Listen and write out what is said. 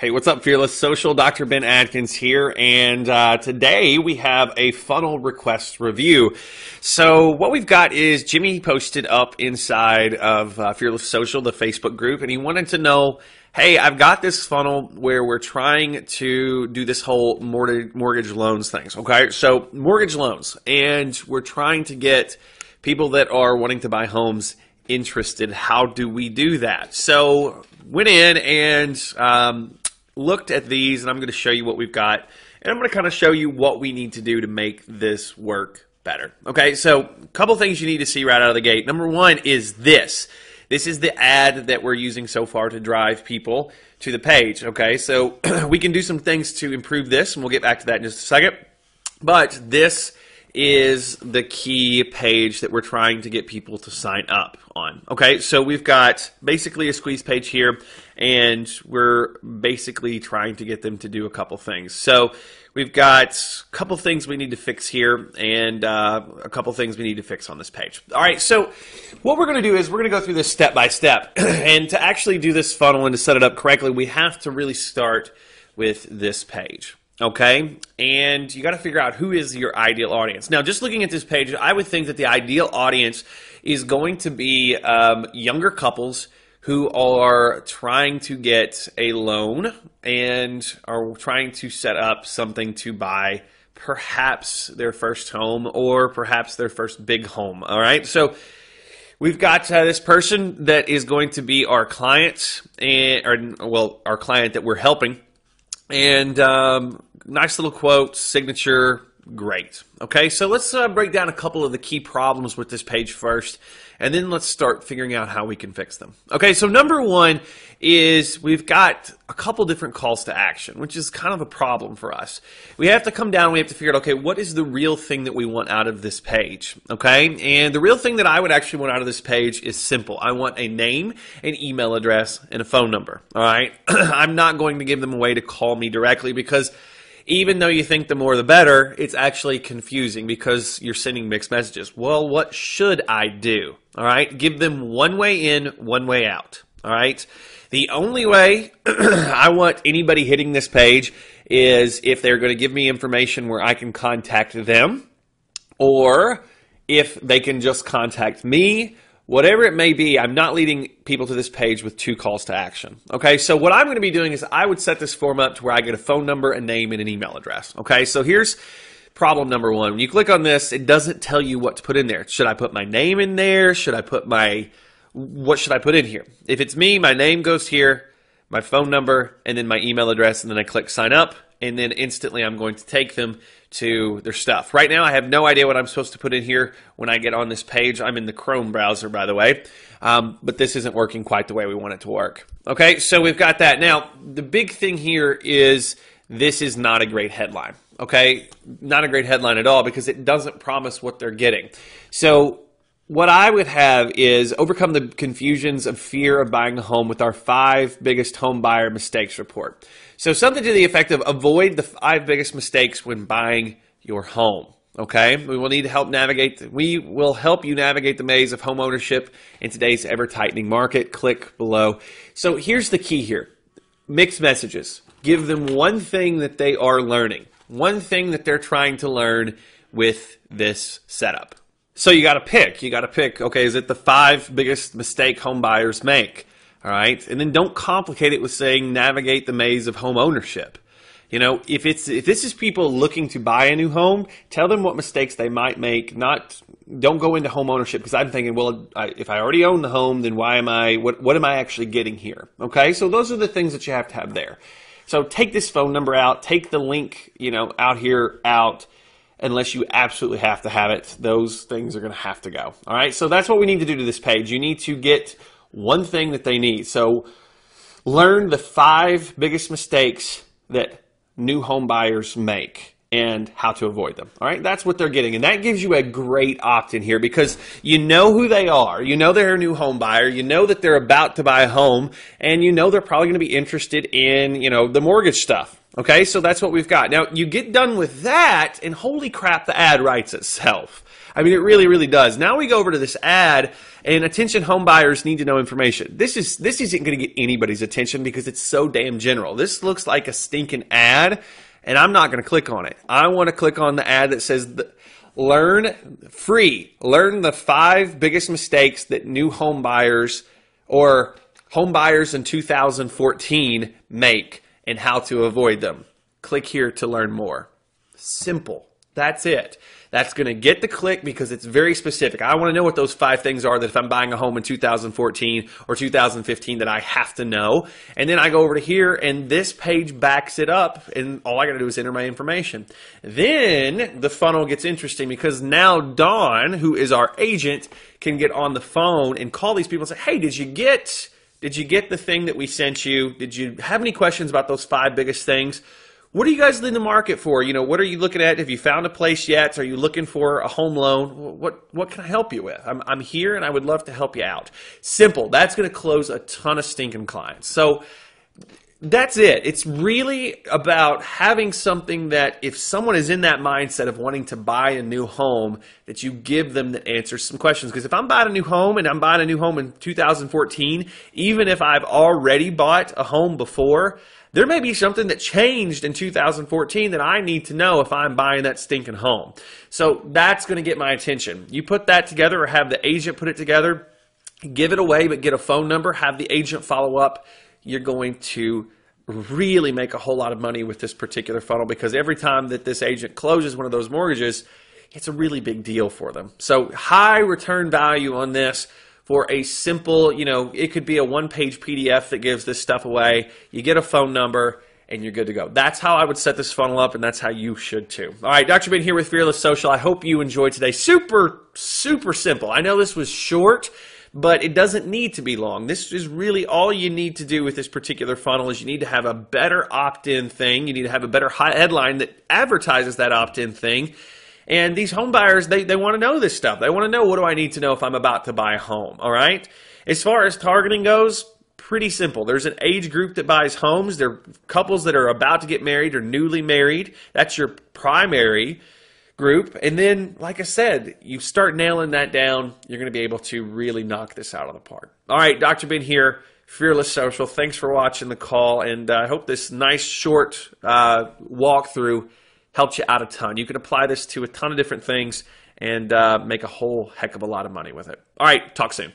Hey, what's up, Fearless Social? Dr. Ben Adkins here, and today we have a funnel request review. So what we've got is Jimmy posted up inside of Fearless Social, the Facebook group, and he wanted to know, hey, I've got this funnel where we're trying to do this whole mortgage loans things, okay? So mortgage loans, and we're trying to get people that are wanting to buy homes interested. How do we do that? So went in and looked at these, and I'm going to show you what we've got, and I'm going to kind of show you what we need to do to make this work better. Okay, so a couple things you need to see right out of the gate. Number one is this. This is the ad that we're using so far to drive people to the page. Okay, so we can do some things to improve this, and we'll get back to that in just a second. But this is the key page that we're trying to get people to sign up on. Okay, so we've got basically a squeeze page here, and we're basically trying to get them to do a couple things. So we've got a couple things we need to fix here, and a couple things we need to fix on this page. All right, so what we're going to do is we're going to go through this step by step. And to actually do this funnel and to set it up correctly, we have to really start with this page. Okay, and you got to figure out who is your ideal audience. Now, just looking at this page, I would think that the ideal audience is going to be younger couples who are trying to get a loan and are trying to set up something to buy perhaps their first home or perhaps their first big home. All right, so we've got this person that is going to be our client, our client that we're helping. And nice little quote, signature, great. Okay, so let's break down a couple of the key problems with this page first, and then let's start figuring out how we can fix them. Okay, so number one is we've got a couple different calls to action, which is kind of a problem for us. We have to come down, we have to figure out, okay, what is the real thing that we want out of this page? Okay, and the real thing that I would actually want out of this page is simple. I want a name, an email address, and a phone number. All right, I'm not going to give them a way to call me directly because even though you think the more the better, it's actually confusing because you're sending mixed messages. Well, what should I do? All right, give them one way in, one way out. All right, the only way I want anybody hitting this page is if they're going to give me information where I can contact them, or if they can just contact me. Whatever it may be, I'm not leading people to this page with two calls to action. Okay, so what I'm going to be doing is I would set this form up to where I get a phone number, a name, and an email address. Okay, so here's problem number one. When you click on this, it doesn't tell you what to put in there. Should I put my name in there? Should I put what should I put in here? If it's me, my name goes here, my phone number, and then my email address, and then I click sign up, and then instantly I'm going to take them to their stuff. Right now, I have no idea what I'm supposed to put in here when I get on this page. I'm in the Chrome browser, by the way, but this isn't working quite the way we want it to work. Okay, so we've got that. Now, the big thing here is this is not a great headline. Okay, not a great headline at all because it doesn't promise what they're getting. So what I would have is overcome the confusions of fear of buying a home with our 5 biggest home buyer mistakes report. So something to the effect of avoid the 5 biggest mistakes when buying your home. Okay, we will help you navigate the maze of home ownership in today's ever-tightening market. Click below. So here's the key here. Mixed messages. Give them one thing that they are learning. One thing that they're trying to learn with this setup. So you got to pick, okay, is it the 5 biggest mistake home buyers make? All right, and then don't complicate it with saying navigate the maze of home ownership. You know, if this is people looking to buy a new home, tell them what mistakes they might make. Don't go into home ownership because I'm thinking, well, if I already own the home, then what am I actually getting here? Okay, so those are the things that you have to have there. So take this phone number out, take the link, out. Unless you absolutely have to have it, those things are going to have to go. All right, so that's what we need to do to this page. You need to get one thing that they need. So learn the 5 biggest mistakes that new home buyers make and how to avoid them. All right, that's what they're getting. And that gives you a great opt-in here because you know who they are. You know they're a new home buyer. You know that they're about to buy a home, and you know they're probably going to be interested in, the mortgage stuff. Okay, so that's what we've got. Now, you get done with that, and holy crap, the ad writes itself. I mean, it really, really does. Now we go over to this ad, and attention home buyers need to know information. This isn't going to get anybody's attention because it's so damn general. This looks like a stinking ad, and I'm not going to click on it. I want to click on the ad that says, learn the 5 biggest mistakes that new home buyers or home buyers in 2014 make and how to avoid them. Click here to learn more. Simple. That's it. That's going to get the click because it's very specific. I want to know what those 5 things are that if I'm buying a home in 2014 or 2015 that I have to know. And then I go over to here and this page backs it up and all I got to do is enter my information. Then the funnel gets interesting because now Dawn, who is our agent, can get on the phone and call these people and say, hey, did you get the thing that we sent you? Did you have any questions about those 5 biggest things? What are you guys in the market for? What are you looking at? Have you found a place yet? Are you looking for a home loan? What can I help you with? I'm here and I would love to help you out. Simple. That's going to close a ton of stinking clients. So that's it. It's really about having something that if someone is in that mindset of wanting to buy a new home, that you give them that answers some questions. Because if I'm buying a new home and I'm buying a new home in 2014, even if I've already bought a home before, there may be something that changed in 2014 that I need to know if I'm buying that stinking home. So that's going to get my attention. You put that together or have the agent put it together, give it away, but get a phone number, have the agent follow up. You're going to really make a whole lot of money with this particular funnel because every time that this agent closes one of those mortgages, it's a really big deal for them. So high return value on this. For a simple, it could be a 1-page PDF that gives this stuff away. You get a phone number and you're good to go. That's how I would set this funnel up and that's how you should too. All right, Dr. Ben here with Fearless Social. I hope you enjoyed today. Super, super simple. I know this was short, but it doesn't need to be long. This is really all you need to do with this particular funnel is you need to have a better opt-in thing. You need to have a better headline that advertises that opt-in thing. And these home buyers, they want to know this stuff. They want to know, what do I need to know if I'm about to buy a home, all right? As far as targeting goes, pretty simple. There's an age group that buys homes. They're couples that are about to get married or newly married. That's your primary group. And then, like I said, you start nailing that down, you're going to be able to really knock this out of the park. All right, Dr. Ben here, Fearless Social. Thanks for watching the call, and I hope this nice short walkthrough helped you out a ton. You can apply this to a ton of different things and make a whole heck of a lot of money with it. All right, talk soon.